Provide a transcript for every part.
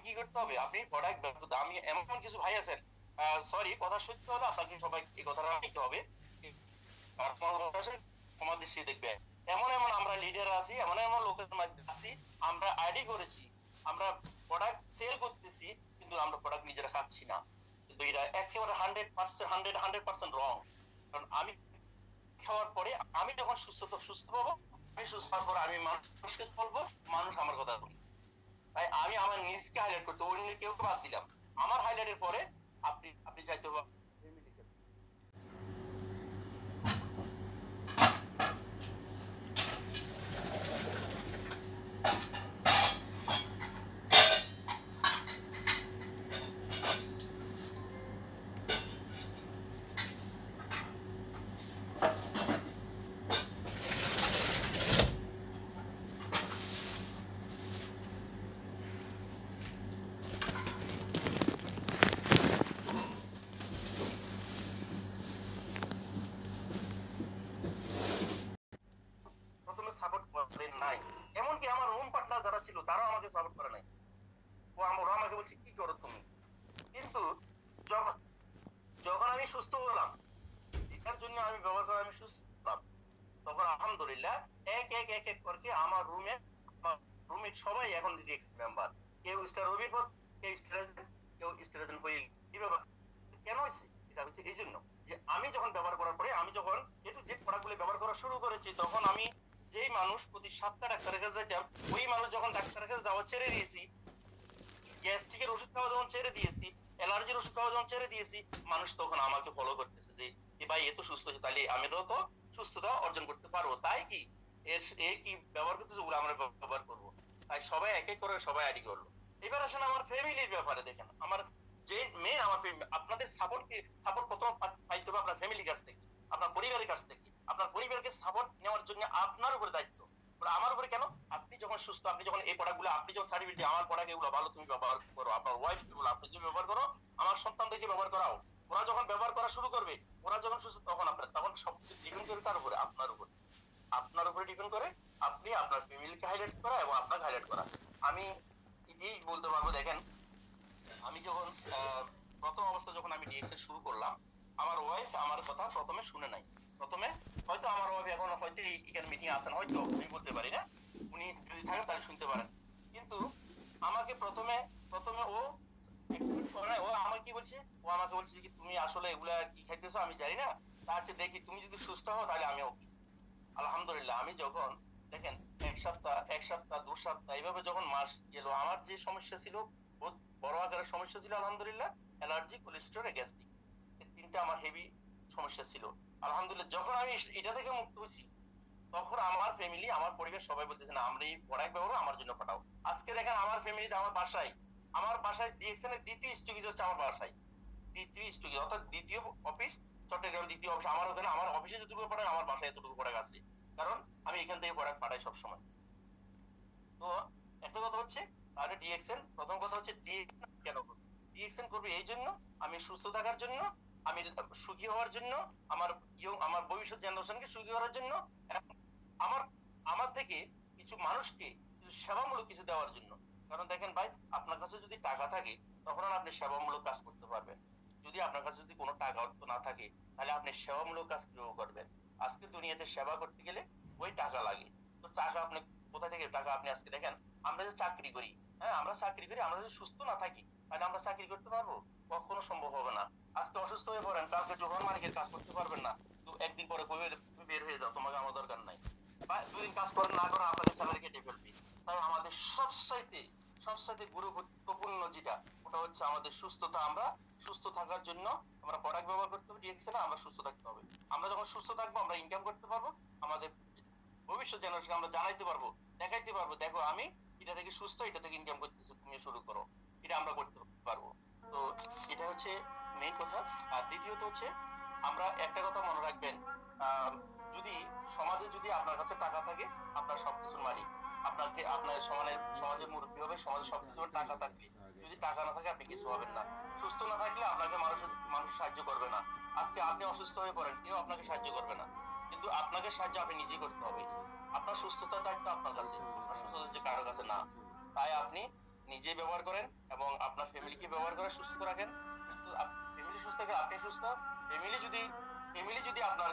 কি করতে হবে, আপনি প্রোডাক্ট ব্যবহার, আমি এমন কিছু ভাই আছেন, সরি কথা সত্য হলে আপনাকে সবাই এই কথাটা নিতে হবে, সমাজ দৃষ্টি দেখবে। এমন এমন আমরা লিডার আছি, এমন এমন লোকের মধ্যে আছি, আমরা আইডি করেছি, আমরা প্রোডাক্ট সেল করতেছি, কিন্তু আমরা প্রোডাক্ট নিজেরা খাচ্ছি না। কিন্তু এটা একেবারে 100% রং। কারণ আমি খাওয়ার পরে আমি যখন সুস্থ পাবো, আমি সুস্থ হওয়ার পরে আমি মানুষকে বলবো, মানুষ আমার কথা বলি। তাই আমি আমার নিজকে হাইলাইট করতে, অন্য কেউ বাদ দিলাম, আমার হাইলাইটের পরে আপনি আপনি চাইতে প্রথমে সাপোর্ট করে নাই, এমনকি আমার রুম পার্টনার যারা ছিল তারাও আমাকে সাপোর্ট করে নাই। ওরা আমাকে বলছে কি করো তুমি। কিন্তু যখন যখন আমি সুস্থ হলাম, এটার জন্য আমি ব্যবহার করে আমি সুস্থ হলাম, তখন আলহামদুলিল্লাহ এক এক এক এক করে আমার রুমে সবাই এখন ডিএক্স মেম্বার। কেউ স্টার অভিপদ, কেউ স্টার, কেউ স্টার হয়ে এই ব্যবস্থা কেন হয়েছে, এটা হচ্ছে এই জন্য যে আমি যখন ব্যবহার করার পরে, আমি যখন একটু যে প্রোডাক্টগুলো ব্যবহার করা শুরু করেছি, তখন আমি যেই মানুষ প্রতি 7টা ডাক্তারের কাছে যেতাম, ওই মানুষ যখন ডাক্তারের কাছে যাওয়া ছেড়ে দিয়েছি, গ্যাস্ট্রিকের ওষুধ খাওয়া যখন ছেড়ে দিয়েছি, অ্যালার্জির ওষুধ খাওয়া যখন ছেড়ে দিয়েছি, মানুষ তখন আমাকে ফলো করতেছে যে এ ভাই এ তো সুস্থ হচ্ছে, তাহলে আমিও তো সুস্থতা অর্জন করতে পারবো, তাই কি এর কি ব্যবহার করতেছে ওগুলো আমরা ব্যবহার করবো। তাই সবাই এক এক করে সবাই আইডি করলো। এবার আসেন আমার ফ্যামিলির ব্যাপারে, দেখেন আমার যে মেন আমার আপনাদের সাপোর্ট প্রথম পাইতে হবে আপনার ফ্যামিলির কাছ থেকে, আপনার পরিবারের কাছ থেকে। আপনার পরিবারকে সাপোর্ট নেওয়ার জন্য আপনার উপরে দায়িত্ব, আমার উপরে কেন, আপনি যখন সুস্থ, আপনি যখন এই প্রোডাক্টগুলো, আপনি যখন সার্টিফিকেট, আমার প্রোডাক্ট এগুলো ভালো, তুমি ব্যবহার করো, আপনার ওয়াইফ এগুলো আপনি যদি ব্যবহার করো, আমার সন্তানদেরকে ব্যবহার করাও, ওরা যখন ব্যবহার করা শুরু করবে, ওরা যখন সুস্থ, তখন আপনার, তখন সবকিছু ডিপেন্ড করে তার উপরে, আপনার উপরে ডিপেন্ড করে আপনি আপনার ফ্যামিলিকে হাইলাইট করা এবং আপনাকে হাইলাইট করা। আমি এই বলতে পারবো, দেখেন আমি যখন প্রথম অবস্থা যখন আমি ডিএক্সএল শুরু করলাম, আমার ওয়াইফ আমার কথা প্রথমে শুনে নাই। প্রথমে হয়তো আমার ওয়াইফ এখন হয়তো এখানে মিটিং আসেন, হয়তো আমি বলতে পারি না, উনি যদি থাকেন তাহলে শুনতে পারেন। কিন্তু আমাকে প্রথমে প্রথমে ও এক্সপেক্ট করে নাই, ও আমাকে কি বলছে, ও আমাকে বলছে কি তুমি আসলে এগুলা কি খাইতেছো আমি জানি না, তা হচ্ছে দেখি তুমি যদি সুস্থ হও তাহলে আমি ওকে। আলহামদুলিল্লাহ আমি যখন, দেখেন এক সপ্তাহ 2 সপ্তাহ এইভাবে যখন মাস গেল, আমার যে সমস্যা ছিল বহুত বড় আকারের সমস্যা ছিল, আলহামদুলিল্লাহ অ্যালার্জি, কোলেস্টেরল, গ্যাস্ট্রিক, এই তিনটা আমার হেভি সমস্যা ছিল। আলহামদুলিল্লাহ যখন আমি এটা থেকে মুক্ত হয়েছি, তখন আমার ফ্যামিলি, আমার পরিবার সবাই বলতেছে না আমরা এই প্রোডাক্ট ব্যবহার আমার জন্য পাঠাও। আজকে দেখেন আমার ফ্যামিলিতে, আমার বাসায় ডিএক্সএন এর দ্বিতীয় স্টকেজ হচ্ছে আমার বাসায়, দ্বিতীয় স্টকেজ অর্থাৎ দ্বিতীয় অফিস, চট্টগ্রাম দ্বিতীয় অফিস আমার ওখানে, আমার অফিসে যতটুকু প্রোডাক্ট আমার বাসায় এতটুকু প্রোডাক্ট আছে, কারণ আমি এখান থেকে প্রোডাক্ট পাঠাই সবসময়। তো একটা কথা হচ্ছে, তাহলে ডিএক্সএন, প্রথম কথা হচ্ছে ডিএক্সএন কেন করবে, ডিএক্সএন করবে এই জন্য আমি সুস্থ থাকার জন্য, আমি সুখী হওয়ার জন্য, আমার আমার ভবিষ্যৎ জেনারেশনকে সুখী করার জন্য, আমার আমার থেকে কিছু মানুষকে কিছু সেবামূলক কিছু দেওয়ার জন্য। কারণ দেখেন ভাই, আপনার কাছে যদি টাকা থাকে তখন আর আপনি সেবামূলক কাজ করতে পারবেন। যদি আপনার কাছে যদি কোনো টাকা অর্থ না থাকে, তাহলে আপনি সেবামূলক কাজ কিভাবে করবেন। আজকে দুনিয়াতে সেবা করতে গেলে ওই টাকা লাগে। তো টাকা আপনি কোথা থেকে, টাকা আপনি আজকে দেখেন, আমরা যে চাকরি করি, হ্যাঁ আমরা চাকরি করি, আমরা যদি সুস্থ না থাকি তাহলে আমরা চাকরি করতে পারবো, কখনো সম্ভব হবে না। আজকে অসুস্থ হয়ে পড়েন, কাউকে জোহর মালিকের কাজ করতে পারবেন না, তো একদিন পরে কবে তুমি বের হয়ে যাও, তোমাকে আমার দরকার নাই, বা 2 দিন কাজ করেন না করেন আপনাকে স্যালারি কেটে ফেলবে। তাই আমাদের সবসাইতে গুরুত্বপূর্ণ যেটা, ওটা হচ্ছে আমাদের সুস্থতা। আমরা সুস্থ থাকার জন্য আমরা প্রোডাক্ট ব্যবহার করতে হবে, ডিএক্সএল আমরা সুস্থ থাকতে হবে। আমরা যখন সুস্থ থাকবো আমরা ইনকাম করতে পারবো, আমাদের ভবিষ্যৎ জেনারেশন আমরা জানাইতে পারবো, দেখাইতে পারবো, দেখো আমি এটা থেকে সুস্থ, এটা থেকে ইনকাম করতেছি, তুমি শুরু করো। এটা আমরা করতে পারবো। তো এটা হচ্ছে মেইন কথা। আর দ্বিতীয়ত হচ্ছে, আমরা একটা কথা মনে রাখবেন, যদি সমাজে যদি আপনার কাছে টাকা থাকে, আপনার সবকিছুর মালিক, আপনার সমাজের মুরব্বী হবে, সমাজে সবকিছু টাকা থাকবে। যদি টাকা না থাকে আপনি কিছু হবেন না। সুস্থ না থাকলে আপনাকে মানুষ সাহায্য করবে না। আজকে আপনি অসুস্থ হয়ে পড়েন, কেউ আপনাকে সাহায্য করবে না, কিন্তু আপনাকে সাহায্য আপনি নিজেই করতে হবে। আপনার সুস্থতার দায়িত্ব আপনার কাছে, আপনার সুস্থতা যে কারোর কাছে না। তাই আপনি নিজে ব্যবহার করেন এবং আপনার ফ্যামিলিকে ব্যবহার করে সুস্থ রাখেন। ফ্যামিলি সুস্থ থাকলে আপনি সুস্থ। ফ্যামিলি যদি আপনার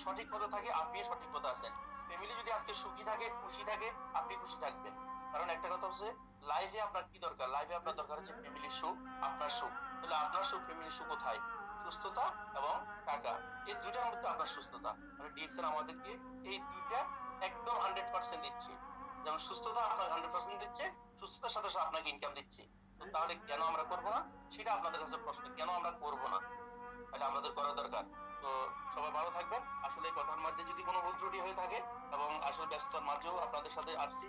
সঠিক পথে থাকে, আপনি সঠিক পথে আছেন। ফ্যামিলি যদি আজকে সুখী থাকে, খুশি থাকে, আপনি খুশি থাকবেন। কারণ একটা কথা হচ্ছে, লাইফে আপনার কি দরকার? লাইফে আপনার দরকার হচ্ছে ফ্যামিলির সুখ, আপনার সুখ। তাহলে আপনার সুখ, ফ্যামিলির সুখ কোথায়? সুস্থতা এবং টাকা, এই দুইটার মধ্যে আপনার সুস্থতা। মানে ডিএক্সএল আমাদেরকে এই দুইটা একদম 100% দিচ্ছে। যেমন সুস্থতা আপনাকে 100% দিচ্ছে, সুস্থতার সাথে সাথে আপনাকে ইনকাম দিচ্ছে। তো তাহলে কেন আমরা করবো না? সেটা আপনাদের কাছে প্রশ্ন, কেন আমরা করবো না? এটা আমাদের করা দরকার। তো সবাই ভালো থাকবেন। আসলে এই কথার মধ্যে যদি কোনো ভুল ত্রুটি হয়ে থাকে, এবং আসলে ব্যস্ততার মাঝেও আপনাদের সাথে আসছি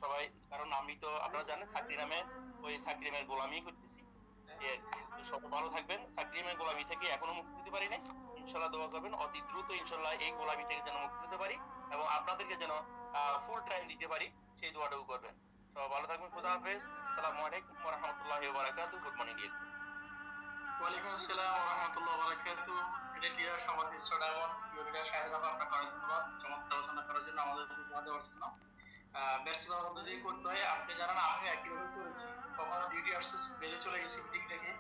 সবাই, কারণ আমি তো আপনারা জানেন চাকরি নামে ওই চাকরি নামের গোলামি করতেছি। তো সবাই ভালো থাকবেন। চাকরি নামের গোলামি থেকে এখনো মুক্তি দিতে পারি নাই, ইনশাল্লাহ দোয়া করবেন অতি দ্রুত ইনশাল্লাহ এই গোলামি থেকে যেন মুক্তি দিতে পারি, এবং আপনাদেরকে যেন ফুল টাইম দিতে পারি, সেই দোয়াটাও করবেন। সবাই ভালো থাকবেন। খুদা হাফেজ। আসসালামু আলাইকুম ওয়া রাহমাতুল্লাহি ওয়া বারাকাতুহু। Good morning. ওয়ালাইকুম আসসালাম ওয়া রাহমাতুল্লাহি ওয়া বারাকাতুহু। এটা সমাজ স্টাডামন ইউরিয়া শাহেদ বাবা, আপনাকে অনেক ধন্যবাদ চমৎকার আলোচনা করার জন্য, আমাদের উপহার দেওয়ার জন্য। ব্যস্ততার মধ্যে দিয়ে করতে হয়, আপনি জানেন আমি একইভাবে করেছি। কখনো ডিউটি আসছে বেড়ে চলে গেছি মিটিং দেখে,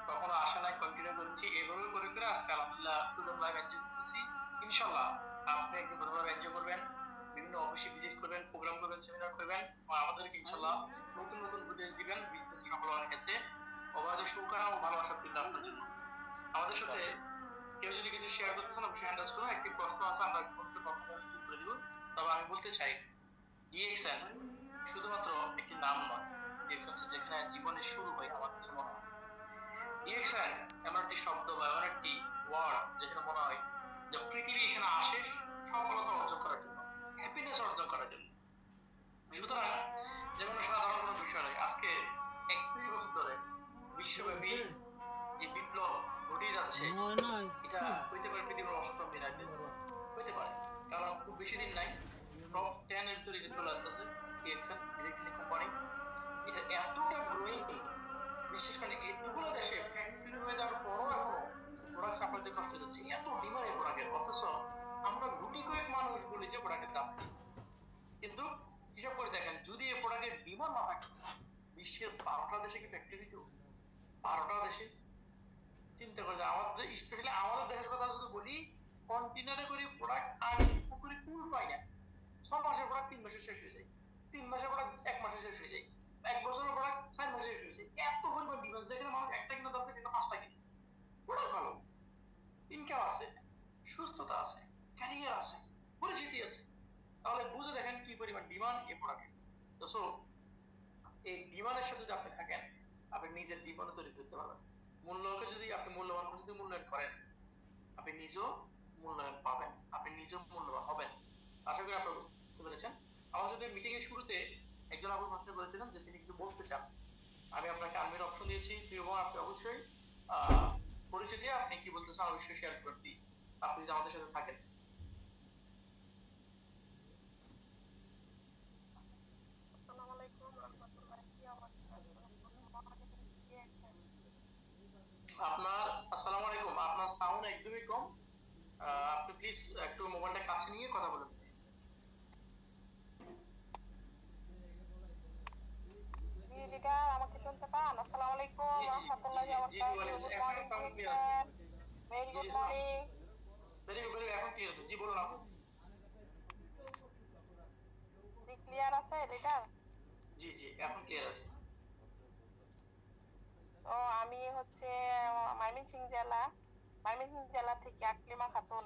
কখনো আসা নাই কন্টিনিউ করছি, এভাবে করে করে আজকে আলহামদুলিল্লাহ ফ্রিডম লাইভ এনজয় করতেছি। ইনশাআল্লাহ আপনি একদম ভালোভাবে এনজয় করবেন, বিভিন্ন অফিসে ভিজিট করবেন, প্রোগ্রাম করবেন, সেমিনার করবেন, আমাদেরকে ইনশাআল্লাহ নতুন নতুন উপদেশ দিবেন বিজনেস সফল হওয়ার ক্ষেত্রে। অবাধ শুভকামনা ও ভালোবাসা দিন আপনার জন্য। আমাদের সাথে কেউ যদি কিছু শেয়ার করতে চান অবশ্যই হ্যান্ড রাইজ করুন। একটি প্রশ্ন আছে, আমরা কোনটা প্রশ্ন সুযোগ করে দিব। তবে আমি বলতে চাই, ডিএক্সএন শুধুমাত্র একটি নাম নয়, ডিএক্সএন হচ্ছে যেখানে জীবনের শুরু হয়। আমার কাছে মনে হয় ডিএক্সএন এমন একটি শব্দ বা এমন একটি ওয়ার্ড যেখানে মনে হয় যে পৃথিবী এখানে আসে সফলতা অর্জন করার জন্য, হ্যাপিনেস অর্জন করার জন্য। সুতরাং যেমন সাধারণ কোনো বিষয় নয়, আজকে 31 বছর ধরে বিশ্বব্যাপী যে বিপ্লব ঘটে যাচ্ছে, এটা হইতে পারে পৃথিবীর অষ্টম দিন আগে হইতে পারে, কারণ খুব বেশি দিন নাই, টপ 10 এর ভিতরে চলে আসতেছে ডিএক্সএন ইলেকট্রনিক কোম্পানি। এটা এতটা গ্রোয়িং, বিশেষ করে এতগুলো দেশে ফ্যাক্টরি হয়ে যাওয়ার পরও এখনো প্রোডাক্ট সাপ্লাই দিতে কষ্ট হচ্ছে, এত ডিমান্ড এই প্রোডাক্টের। অথচ আমরা গুটি কয়েক মানুষ বলি যে প্রোডাক্টের দাম, কিন্তু হিসাব করে দেখেন যদি এই প্রোডাক্টের ডিমান্ড না থাকে, বিশ্বের 12টা দেশে কি ফ্যাক্টরি দিত? 12টা দেশে চিন্তা করে, আমাদের স্পেশালি আমাদের দেশের কথা যদি বলি, কন্টেনারে করে প্রোডাক্ট আনি পুকুরে কুল পাই না। 6 মাসের প্রোডাক্ট 3 মাসে শেষ হয়ে যায়, 3 মাসের প্রোডাক্ট 1 মাসে শেষ হয়ে যায়, 1 বছরের প্রোডাক্ট 4 মাসে শেষ হয়ে যায়। এত পরিমাণ ডিমান্ড, যেখানে মানুষ একটা কিনা দরকার সেটা 5টা কিনে। প্রোডাক্ট ভালো, ইনকাম আছে, সুস্থতা আছে, ক্যারিয়ার আছে, পরিচিতি আছে, তাহলে বুঝে দেখেন কি পরিমাণ ডিমান্ড এই প্রোডাক্টের। তো সো এই ডিমান্ডের সাথে যদি আপনি থাকেন, আপনি নিজের ডিমান্ড তৈরি করতে পারবেন। মূল্যকে যদি আপনি মূল্যবান যদি মূল্যায়ন করেন, আপনি নিজেও মূল্যায়ন পাবেন, আপনি নিজেও মূল্যবান হবেন। আশা করি আপনারা বুঝতে পেরেছেন। আমার সাথে মিটিং এর শুরুতে একজন আপু প্রশ্ন করেছিলেন যে তিনি কিছু বলতে চান, আমি আপনাকে আনমিউট অপশন দিয়েছি, এবং আপনি অবশ্যই পরিচয় দিয়ে আপনি কি বলতে চান অবশ্যই শেয়ার করুন প্লিজ, আপনি যদি আমাদের সাথে থাকেন। আপনার আসসালামু আলাইকুম, আপনার সাউন্ড একদমই কম, আপনি প্লিজ একটু মোবাইলটা কাছে নিয়ে কথা বলুন প্লিজ। জি দিদা, আমাকে শুনতে পান? আসসালামু আলাইকুম রাহমাতুল্লাহি ওয়া বারাকাতুহু। Good morning sir, very good morning. Very good, এখন ক্লিয়ার আছে, জি বলুন আপু। জি ক্লিয়ার আছে দিদা? জি জি এখন ক্লিয়ার আছে। তো আমি হচ্ছে ময়মনসিংহ জেলা থেকে আকলিমা খাতুন।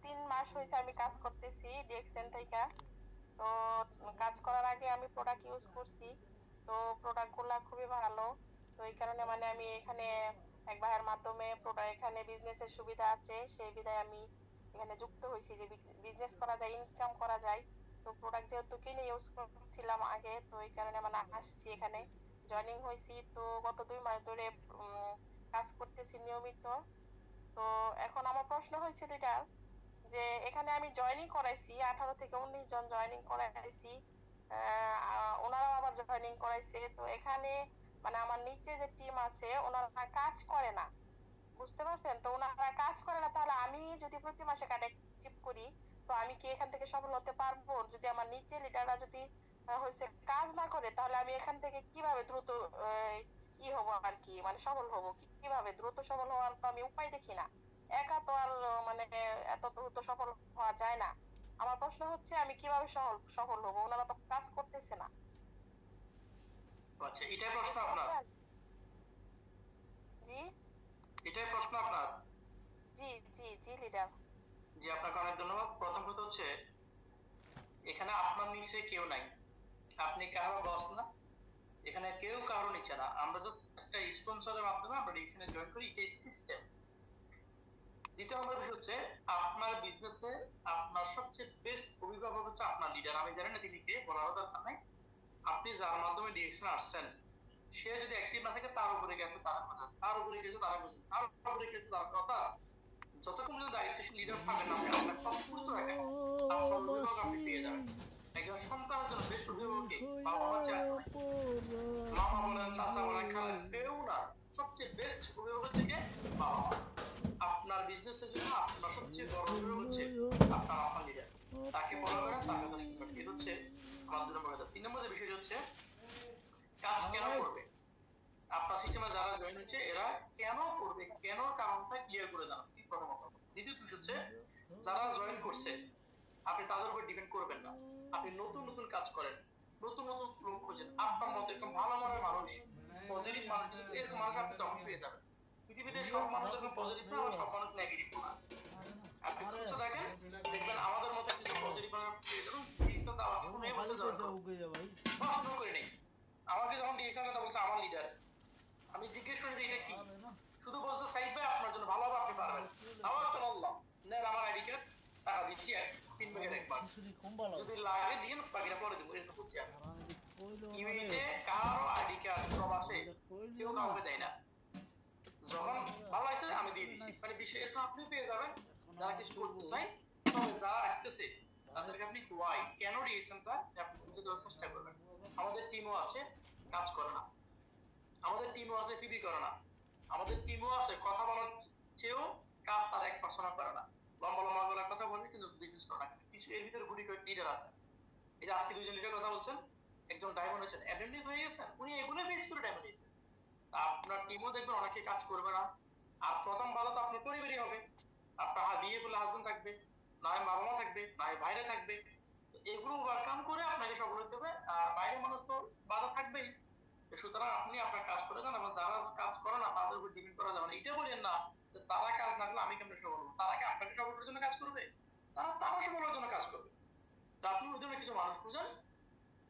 3 মাস হয়েছে আমি কাজ করতেছি ডিএক্সএন থেকে। তো কাজ করার আগে আমি প্রোডাক্ট ইউজ করছি, তো প্রোডাক্ট গুলা খুবই ভালো। তো এই কারণে মানে আমি এখানে এক ভাইয়ের মাধ্যমে প্রোডাক্ট, এখানে বিজনেসের সুবিধা আছে সেই বিধায় আমি এখানে যুক্ত হয়েছি যে বিজনেস করা যায়, ইনকাম করা যায়। তো প্রোডাক্ট যেহেতু কিনে ইউজ করছিলাম আগে, তো এই কারণে মানে আসছি এখানে, জয়েনিং হয়েছি। তো গত 2 মাস ধরে কাজ করতেছি নিয়মিত। তো এখন আমার প্রশ্ন হয়েছে যেটা, যে এখানে আমি জয়েনিং করাইছি 18 থেকে 19 জন জয়েনিং করাইছি, ওনারাও আবার জয়েনিং করাইছে। তো এখানে মানে আমার নিচে যে টিম আছে ওনারা কাজ করে না, বুঝতে পারছেন? তো ওনারা কাজ করে না, তাহলে আমি যদি প্রতি মাসে কানেক্টিভ করি, তো আমি কি এখান থেকে সফল হতে পারবো? যদি আমার নিচে লিডাররা যদি হয়েছে কাজ না করে, তাহলে আমি এখান থেকে কিভাবে দ্রুত হব আর কি, মানে সফল হব, কিভাবে দ্রুত সফল হওয়ার তো আমি উপায় দেখি না। একা তো আর মানে এত দ্রুত সফল হওয়া যায় না। আমার প্রশ্ন হচ্ছে আমি কিভাবে সফল সফল হব, ওনারা তো কাজ করতেছে না। আচ্ছা, এটাই প্রশ্ন বুঝতে আপনার? পারছেন? জি এটাই প্রশ্ন আপনার? জি জি জি লিডার। জি, আপনাকে অনেক ধন্যবাদ। প্রথম কথা হচ্ছে, এখানে আপনার নিচে কেউ নাই, আপনি কারো বস না, এখানে কেউ কারো নিচে না। আমরা জাস্ট একটা স্পন্সরের মাধ্যমে আমরা ডিএক্সএন এ জয়েন করি, এটাই সিস্টেম। দ্বিতীয় নম্বর বিষয় হচ্ছে, আপনার বিজনেসে আপনার সবচেয়ে বেস্ট অভিভাবক হচ্ছে আপনার লিডার। আমি জানি না তিনি কে, বলার দরকার নাই। আপনি যার মাধ্যমে ডিএক্সএন আসছেন, সে যদি অ্যাক্টিভ না থাকে, তার উপরে গেছে তারা বোঝেন, তার উপরে গেছে তারা বোঝেন, তার উপরে গেছে তার কথা। যতক্ষণ পর্যন্ত দায়িত্বশীল লিডার থাকবেন, আপনি আপনার সব সুস্থ রাখেন, আপনার অভিভাবক আপনি পেয়ে যাবেন। একজন সন্তানের জন্য বেস্ট অভিভাবককে বাবা মা চেয়ার করে, মামা বলেন, চাচা বলেন, খালা, কেউ না। সবচেয়ে বেস্ট অভিভাবক হচ্ছে কে? বাবা মা। আপনার বিজনেসের জন্য আপনার সবচেয়ে বড় অভিভাবক হচ্ছে আপনার লিডার। তাকে ফলো করেন, তার কথা শুনবেন। এটা হচ্ছে আমার 2 নম্বর কথা। 3 নম্বর যে বিষয়টি হচ্ছে, কাজ কেন করবে। আপনার সিস্টেমে যারা জয়েন হচ্ছে, এরা কেন করবে, কেন কারণটা ক্লিয়ার করে জানান, কি প্রথমত। দ্বিতীয় বিষয় হচ্ছে, যারা জয়েন করছে, আপনি তাদের উপর ডিপেন্ড করবেন না। আপনি নতুন নতুন কাজ করেন, নতুন নতুন লোক খোঁজেন। আপনার মতো একদম ভালো মনের মানুষ, পজিটিভ মানুষ, এরকম মানুষ আপনি তখন পেয়ে যাবেন। পৃথিবীতে সব মানুষ যখন পজিটিভ না, আবার সব মানুষ নেগেটিভ না। আপনি খুঁজে দেখেন, দেখবেন আমাদের মতো কিছু পজিটিভ মানুষ পেয়ে যাবেন। ডিসিশন দেওয়া শুনে বসে যাবেন, প্রশ্ন করে নেই। আমাকে যখন ডিসিশন কথা বলছে আমার লিডার, আমি জিজ্ঞেস করি যে এটা কি, শুধু বলছে সাইড ভাই আপনার জন্য ভালো হবে, আপনি পারবেন। আমার তো আল্লাহ নেন, আমার আইডি কার্ড, টাকা দিচ্ছি 3 ভাগের 1 ভাগ, যদি লাগে দিন, বাকিটা পরে দিব, এরকম বলছি আমি। ইউএইতে কারো আইডি কার্ড প্রবাসে কেউ কাউকে দেয় না। যখন ভালো আছে আমি দিয়ে দিচ্ছি, মানে বিষয় এটা আপনি পেয়ে যাবেন। যারা কিছু করতে চাই, তবে যারা আসতেছে তাদেরকে আপনি ওয়াই কেন রিয়েকশনটা আপনি বুঝে দেওয়ার চেষ্টা করবেন। আমাদের টিমও আছে, কাজ করে না। আমাদের টিমও আছে, পিবি করে না। আমাদের টিমও আছে, কথা বলার চেয়েও কাজ তার 1% করে না। লম্বা লম্বা করে কথা বলে কিন্তু বিজনেস করে না। কিছু এর ভিতরে গুটি কয়েক লিডার আছে। এই যে আজকে 2জন লিডার কথা বলছেন, একজন ডায়মন্ড আছেন, অ্যাডমিন হয়ে গেছেন, উনি এগুলো বেস করে ডায়মন্ড হয়েছেন। আপনার টিমও দেখবেন অনেকে কাজ করবে না। আর প্রথম ভালো তো আপনার পরিবারই হবে। আপনার বিয়ে করলে হাজবেন্ড থাকবে, না হয় বাবা মা থাকবে, না হয় ভাইরা থাকবে। এগুলো ওভারকাম করে আপনাকে সফল হতে হবে। আর বাইরের মানুষ তো বাধা থাকবেই। সুতরাং আপনি আপনার কাজ করে যান, এবং যারা কাজ করে না তাদের উপর ডিপেন্ড করা যাবে না। এটা বলেন না যে তারা কাজ না করলে আমি কেমন সফল হবো। তারা কি আপনাকে সফল করার জন্য কাজ করবে? তারা সফল হওয়ার জন্য কাজ করবে। তো আপনি ওই জন্য কিছু মানুষ খুঁজেন,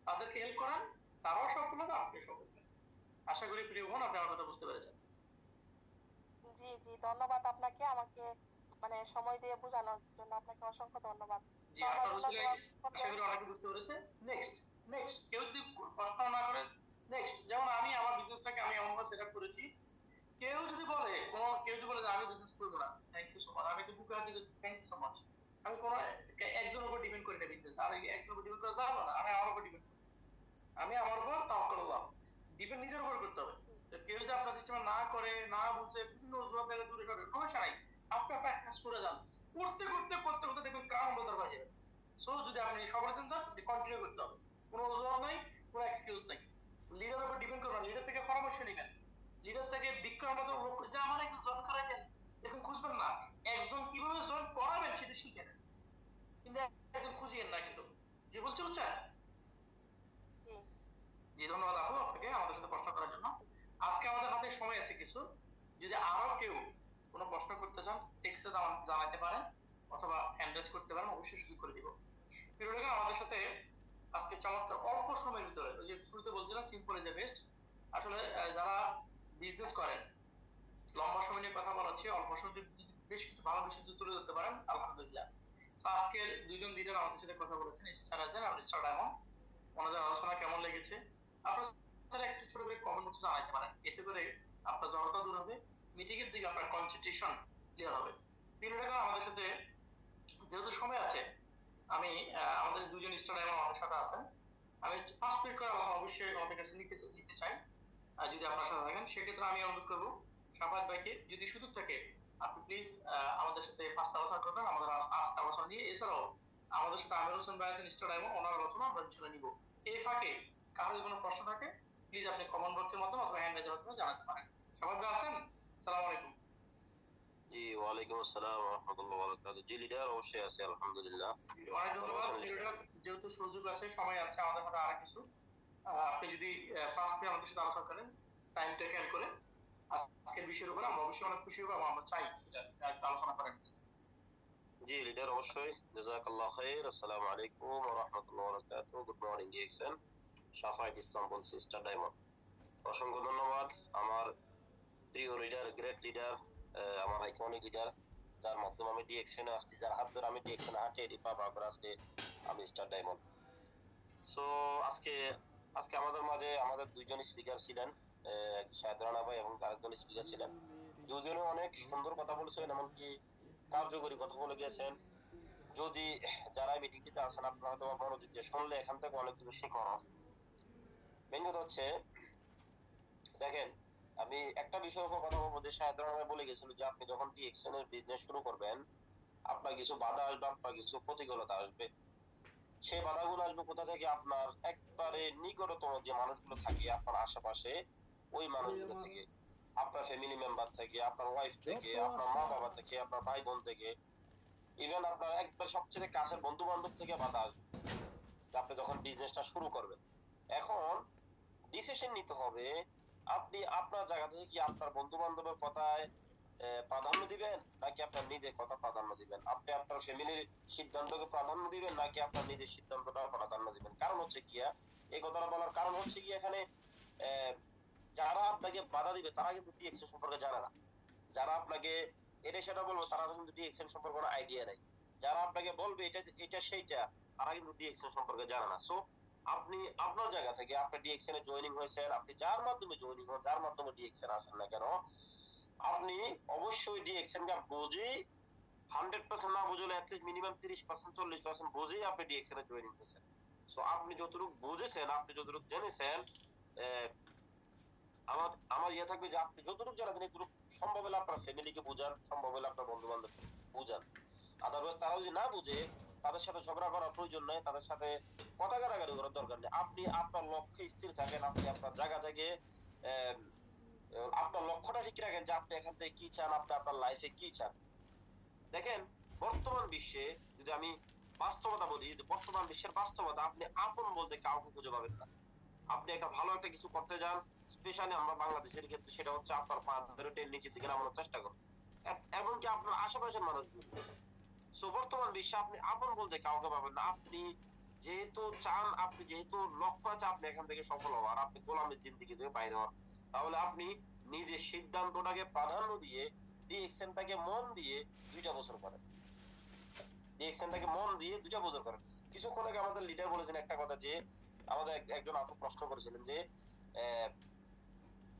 তাদেরকে হেল্প করেন, তারাও সফল হবে, আপনি সফল হবেন। আশা করি প্রিয় বোন, আপনি আমার কথা বুঝতে পেরেছেন। জি জি, ধন্যবাদ আপনাকে, আমাকে মানে সময় দিয়ে বোঝানোর জন্য আপনাকে অসংখ্য ধন্যবাদ। জি, তো আমার আপনার জন্য উচিত দোয়া আশা করবেন। করি অনেকে বুঝতে পেরেছে। নেক্সট নেক্সট কেউ যদি প্রশ্ন না করে, নেক্সট। যেমন আমি আমার বিজনেসটাকে আমি এমনভাবে সেট আপ করেছি, কেউ যদি বলে, কেউ যদি বলে যে আমি বিজনেস করবো না, থ্যাংক ইউ সো মাচ, আমি তো বুকে হাত দিয়ে থ্যাংক ইউ সো মাচ। আমি কোনো একজনের উপর ডিপেন্ড করি না বিজনেস, আর একজনের উপর ডিপেন্ড করা যাবে না। আমি আমার উপর ডিপেন্ড করি, আমি আমার উপর তাওয়াক্কুলুল্লাহ। ডিপেন্ড নিজের উপর করতে হবে। তো কেউ যদি আপনার সিস্টেমে না করে, না বুঝে, বিভিন্ন অজুহাত থেকে দূরে সরে, সমস্যা নাই। আপনি আপনার কাজ করে যান, করতে করতে করতে করতে দেখবেন কারণ বদল হয়ে যাবে। সো যদি আপনি সবার দিন যান, কন্টিনিউ করতে হবে। কোনো অজুহাত নাই, কোনো এক্সকিউজ নাই। লিডারের উপর ডিপেন্ড করবেন, লিডার থেকে পরামর্শ নেবেন। লিডার থেকে বিক্রমটা তো লোক যে আমার একজন জয়েন করাইতেন, এরকম খুঁজবেন না। একজন কিভাবে জয়েন করাবেন সেটা শিখে নেন, কিন্তু একজন খুঁজিয়েন না। কিন্তু যে বলছে বুঝছেন। জি জি, ধন্যবাদ আপু আপনাকে আমাদের সাথে প্রশ্ন করার জন্য। আজকে আমাদের হাতে সময় আছে কিছু, যদি আরো কেউ কোনো প্রশ্ন করতে চান, টেক্সটে জানাতে পারেন, অথবা হ্যান্ড রেজ করতে পারেন, অবশ্যই সুযোগ করে দিব। প্রিয়রা, আমাদের সাথে আজকে চমৎকার অল্প সময়ের ভিতরে, ওই যে শুরুতে বলছিলাম সিম্পল ইজ দ্য বেস্ট। আসলে যারা বিজনেস করেন, লম্বা সময় নিয়ে কথা বলা হচ্ছে, অল্প সময় যদি বেশ কিছু ভালো বিষয় তুলে ধরতে পারেন, আলহামদুলিল্লাহ। তো আজকের 2জন লিডার আমাদের সাথে কথা বলেছেন, স্টার আছেন আর স্টার ডায়মন্ড। ওনাদের আলোচনা কেমন লেগেছে আপনারা একটু ছোট করে কমেন্ট বক্সে জানাতে পারেন। এতে করে আপনার জড়তা দূর হবে, মিটিং এর দিকে আপনার কনসেন্ট্রেশন ক্লিয়ার হবে। প্রিয়রা, আমাদের সাথে যেহেতু সময় আছে, আমি আমাদের 2জন স্টার ডায়মন্ড আমাদের সাথে আছেন। আমি 5 মিনিট করে অবশ্যই আমাদের কাছে নিতে চাই। যদি আপনার সাথে থাকেন, সেক্ষেত্রে আমি অনুরোধ করবো শাফাত ভাইকে, যদি সুযোগ থাকে, আপনি প্লিজ আমাদের সাথে 5টা আলোচনা করবেন, আমাদের আজকে আলোচনা নিয়ে। এছাড়াও আমাদের সাথে আমির হোসেন ভাই আছেন, স্টার ডায়মন্ড, ওনার আলোচনা আমরা পিছনে নিব। এই ফাঁকে কারো যদি কোনো প্রশ্ন থাকে প্লিজ আপনি কমেন্ট বক্সের মাধ্যমে অথবা হ্যান্ড রাইজের মাধ্যমে জানাতে পারেন। সবাই ভালো আছেন? আসসালামু আলাইকুম। জি, ওয়ালাইকুম আসসালাম ওয়া রাহমাতুল্লাহি ওয়া বারাকাতুহু। জি লিডার, অবশ্যই আছে আলহামদুলিল্লাহ। অনেক ধন্যবাদ। বলছেন লিডার। ভিডিওটা যেহেতু সুযোগ আছে, সময় আছে, আমাদের হাতে আর কিছু আপনি যদি 5 মিনিট আমাদের সাথে আলোচনা করেন টাইমটা খেয়াল করে আজকের বিষয়ের উপর, আমরা অবশ্যই অনেক খুশি হবো এবং আমরা চাই সেটা একটু আলোচনা করেন। জি লিডার, অবশ্যই। জাযাকাল্লাহু খাইর। আসসালামু আলাইকুম ওয়া রাহমাতুল্লাহি ওয়া বারাকাতুহু। Good morning DXN. Safayet Islam বলছি, স্টার ডায়মন্ড। অসংখ্য ধন্যবাদ আমার প্রিয় লিডার, গ্রেট লিডার, আমার আইকনিক লিডার, যার মাধ্যমে আমি ডিএক্সএন এ আসছি, যার হাত ধরে আমি ডিএক্সএন হাঁটে এটি পাওয়ার পর আজকে আমি স্টার ডায়মন্ড। সো আজকে আজকে আমাদের মাঝে আমাদের দুইজন স্পিকার ছিলেন, শাহেদ রানা ভাই এবং আরেকজন স্পিকার ছিলেন। দুজনে অনেক সুন্দর কথা বলেছেন, এমনকি কার্যকরী কথা বলে গিয়েছেন। যদি যারা মিটিংটিতে আছেন আপনারা তো মনোযোগ দিয়ে শুনলে এখান থেকে অনেক কিছু শেখার আছে। মেন কথা হচ্ছে, দেখেন, আমি একটা বিষয়ের উপর কথা বলবো যে শাহেদ রানা ভাই বলে গেছিল যে আপনি যখন ডিএক্সএন এর বিজনেস শুরু করবেন আপনার কিছু বাধা আসবে, আপনার কিছু প্রতিকূলতা আসবে। সেই বাধাগুলো আসবে কোথা থেকে? আপনার একবারে নিকটতম যে মানুষগুলো থাকে আপনার আশেপাশে, ওই মানুষগুলো থেকে, আপনার ফ্যামিলি মেম্বার থেকে, আপনার ওয়াইফ থেকে, আপনার মা বাবা থেকে, আপনার ভাই বোন থেকে, ইভেন আপনার একবার সবচেয়ে কাছের বন্ধু বান্ধব থেকে বাধা আসবে আপনি যখন বিজনেসটা শুরু করবেন। এখন ডিসিশন নিতে হবে, আপনি আপনার জায়গা থেকে কি আপনার বন্ধু বান্ধবের কথায় প্রাধান্য দিবেন নাকি আপনার নিজের কথা প্রাধান্য দিবেন? আপনি আপনার ফ্যামিলির সিদ্ধান্তকে প্রাধান্য দিবেন নাকি আপনার নিজের সিদ্ধান্তটা প্রাধান্য দিবেন? কারণ হচ্ছে কি, এই কথাটা বলার কারণ হচ্ছে কি, এখানে যারা আপনাকে বাধা দিবে তারা কিন্তু ডিএক্সএন সম্পর্কে জানে না। যারা আপনাকে এটা সেটা বলবো তারা কিন্তু ডিএক্সএন সম্পর্কে কোনো আইডিয়া নেই। যারা আপনাকে বলবে এটা এটা সেইটা, তারা কিন্তু ডিএক্সএন সম্পর্কে জানে না। সো আপনি আপনার জায়গা থেকে আপনি ডিএক্সএন এ জয়েনিং হয়েছেন, আপনি যার মাধ্যমে জয়েনিং হন, যার মাধ্যমে ডিএক্সএন আসেন না কেন, আপনি অবশ্যই ডিএক্সএন কে বুঝে 100% না বুঝলে অ্যাটলিস্ট মিনিমাম 30% 40% বুঝেই আপনি ডিএক্সএন এ জয়েনিং হয়েছেন। সো আপনি যতটুকু বুঝেছেন, আপনি যতটুকু জেনেছেন, আমার আমার ইয়ে থাকবে যে আপনি যতটুকু জানেন একটু সম্ভব হলে আপনার ফ্যামিলিকে বুঝান, সম্ভব হলে আপনার বন্ধু বান্ধব বুঝান। আদারওয়াইজ তারা যদি না বুঝে, তাদের সাথে ঝগড়া করার প্রয়োজন নেই, তাদের সাথে কথা কাটাকাটি করার দরকার নেই। আপনি আপনার লক্ষ্যে স্থির থাকেন, আপনি আপনার জায়গা থেকে আপনার লক্ষ্যটা ঠিক রাখেন যে আপনি এখান থেকে কি চান, আপনি আপনার লাইফে কি চান। দেখেন, বর্তমান বিশ্বে যদি আমি বাস্তবতা বলি, যে বর্তমান বিশ্বের বাস্তবতা, আপনি আপন বলতে কাউকে খুঁজে পাবেন না। আপনি একটা ভালো একটা কিছু করতে যান, স্পেশালি আমরা বাংলাদেশের ক্ষেত্রে, সেটা হচ্ছে আপনার পা ধরে টেনে নিচে থেকে নামানোর চেষ্টা করুন, এমনকি আপনার আশেপাশের মানুষগুলো। সো বর্তমান বিশ্বে আপনি আপন বলতে কাউকে পাবেন না। আপনি যেহেতু চান, আপনি যেহেতু লক্ষ্য আছে আপনি এখান থেকে সফল হওয়ার, আপনি গোলামের জিন্দেগি থেকে বাইরে হওয়ার, তাহলে আপনি নিজের সিদ্ধান্তটাকে প্রাধান্য দিয়ে ডিএক্সএনটাকে মন দিয়ে 2টা বছর করেন। ডিএক্সএনটাকে মন দিয়ে 2টা বছর করেন। কিছুক্ষণ আগে আমাদের লিডার বলেছেন একটা কথা, যে আমাদের একজন আপু প্রশ্ন করেছিলেন যে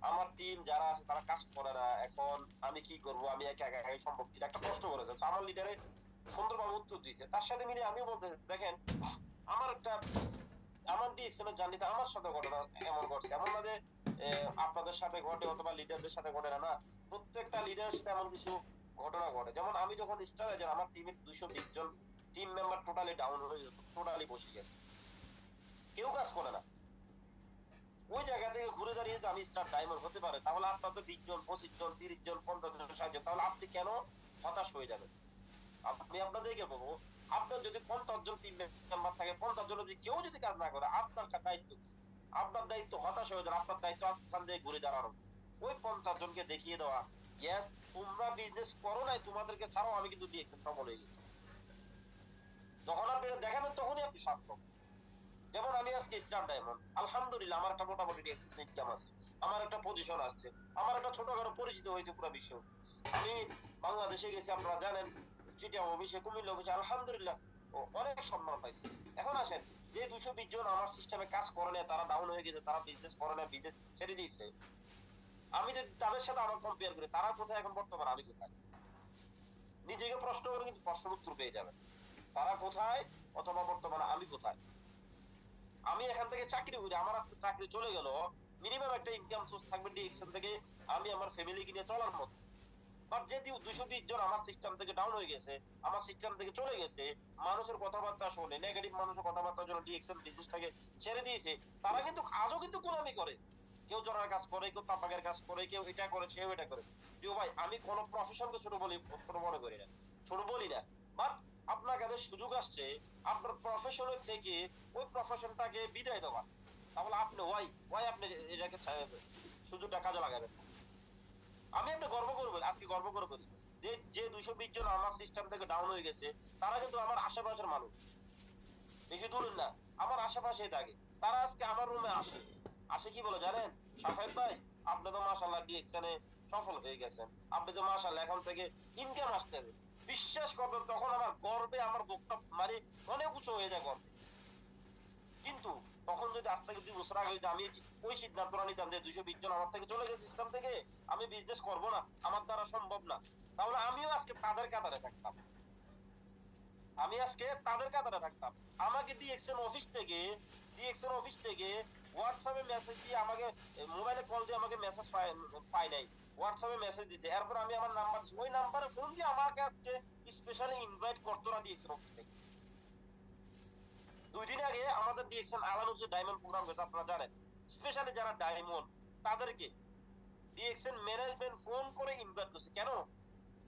আমার টিম যারা আছে তারা কাজ করে না, এখন আমি কি করব, আমি একা একাই সম্ভব কিনা, একটা প্রশ্ন করেছে। আমার লিডারে সুন্দরভাবে উত্তর দিয়েছে। তার সাথে মিলে আমিও বলতে, দেখেন, আমার একটা আমার ডিএক্সএনের জার্নিতে আমার সাথে ঘটনা এমন ঘটছে, এমন না যে আপনাদের সাথে ঘটে অথবা লিডারদের সাথে ঘটে না। না, প্রত্যেকটা লিডারের সাথে এমন কিছু ঘটনা ঘটে। যেমন আমি যখন স্টার হয়েছি, আমার টিমের 220 জন টিম মেম্বার টোটালি ডাউন হয়ে যেত, টোটালি বসে গেছে, কেউ কাজ করে না। ওই জায়গা থেকে ঘুরে দাঁড়িয়ে যদি আমি স্টার ডায়মন্ড হতে পারে, তাহলে আপনার তো 20 জন 25 জন 30 জন 50 জন 60 জন, তাহলে আপনি কেন হতাশ হয়ে যাবেন? আমি আপনাদেরকে বলবো, আপনার যদি 50 জন টিম মেম্বার থাকে, 50 জন যদি কেউ যদি কাজ না করে, আপনার দায়িত্ব, আপনার দায়িত্ব হতাশ হয়ে যান, আপনার দায়িত্ব আপনার দিয়ে ঘুরে দাঁড়ানো, ওই 50 জনকে দেখিয়ে দেওয়া, ইয়েস তোমরা বিজনেস করো নাই, তোমাদেরকে ছাড়াও আমি কিন্তু ডিএক্সএন সফল হয়ে গেছি। যখন আপনি দেখাবেন তখনই আপনি সার্থক। যেমন আমি আজকে স্টার ডায়মন্ড, আলহামদুলিল্লাহ আমার একটা মোটামুটি ইনকাম আছে, আমার একটা পজিশন আসছে, আমার একটা ছোটখাটো পরিচিত হয়েছে পুরো বিশ্ব। আমি বাংলাদেশে গেছি, আপনারা জানেন, চিটিয়াং অফিসে, কুমিল্লা অফিসে, আলহামদুলিল্লাহ অনেক সম্মান পাইছি। এখন আসেন, যে 220 জন আমার সিস্টেমে কাজ করে না, তারা ডাউন হয়ে গেছে, তারা বিজনেস করে না, বিজনেস ছেড়ে দিয়েছে, আমি যদি তাদের সাথে আমার কম্পেয়ার করি, তারা কোথায় এখন বর্তমানে, আমি কোথায়? নিজেকে প্রশ্ন করে কিন্তু প্রশ্নের উত্তর পেয়ে যাবেন, তারা কোথায় অথবা বর্তমানে আমি কোথায়। আমি এখান থেকে চাকরি করি, আমার আজকে চাকরি চলে গেল, মিনিমাম একটা ইনকাম সোর্স থাকবে ডিএক্সএন থেকে, আমি আমার ফ্যামিলিকে নিয়ে চলার মতো। বাট যে 220 জন আমার সিস্টেম থেকে ডাউন হয়ে গেছে, আমার সিস্টেম থেকে চলে গেছে, মানুষের কথাবার্তা শোনে, নেগেটিভ মানুষের কথাবার্তার জন্য ডিএক্সএন বিজনেসটাকে ছেড়ে দিয়েছে, তারা কিন্তু আজও কিন্তু গোলামি করে। কেউ জরার কাজ করে, কেউ তাপাকের কাজ করে, কেউ এটা করে, সেও এটা করে। প্রিয় ভাই, আমি কোন প্রফেশনকে ছোট মনে করি না, ছোট বলি না, বাট আপনার কাছে সুযোগ আসছে আপনার প্রফেশনের থেকে ওই প্রফেশনটাকে বিদায় দেওয়া, তাহলে আপনি ওয়াই আপনি এটাকে সুযোগটা কাজে লাগাবেন। আমি আপনি গর্ব করবো, আজকে গর্ব করে বলি যে 220 জন আমার সিস্টেম থেকে ডাউন হয়ে গেছে, তারা কিন্তু আমার আশেপাশের মানুষ, বেশি দূর না, আমার আশেপাশেই থাকে। তারা আজকে আমার রুমে আসে কি বলে জানেন? সাফায়েত ভাই, আপনি তো মাশাআল্লাহ ডিএক্সএনে সফল হয়ে গেছেন, আপনি তো মাশাআল্লাহ এখন থেকে ইনকাম আসতেছে। বিশ্বাস করবেন, তখন আমার গর্বে আমার বুকটা মানে অনেক উঁচু হয়ে যায় গর্বে। কিন্তু তখন যদি আজ থেকে 2 বছর আগে যদি আমি ওই সিদ্ধান্তটা নিতাম যে 220 জন আমার থেকে চলে গেছে সিস্টেম থেকে, আমি বিজনেস করবো না, আমার দ্বারা সম্ভব না, তাহলে আমিও আজকে তাদের কাতারে থাকতাম। আমাকে ডিএক্সএন অফিস থেকে হোয়াটসঅ্যাপে মেসেজ দিয়ে, আমাকে মোবাইলে কল দিয়ে আমাকে মেসেজ পাই নাই, হোয়াটসঅ্যাপে মেসেজ দিয়েছে। এরপর আমি আমার নাম্বার, ওই নাম্বারে ফোন দিয়ে আমাকে আজকে স্পেশালি ইনভাইট করতো না ডিএক্সএন অফিস থেকে। 2 দিন আগে আমাদের ডিএক্সএন আলানুসে ডায়মন্ড প্রোগ্রাম হয়েছে, আপনারা জানেন। স্পেশালি যারা ডায়মন্ড, তাদেরকে ডিএক্সএন ম্যানেজমেন্ট ফোন করে ইনভাইট করছে। কেন?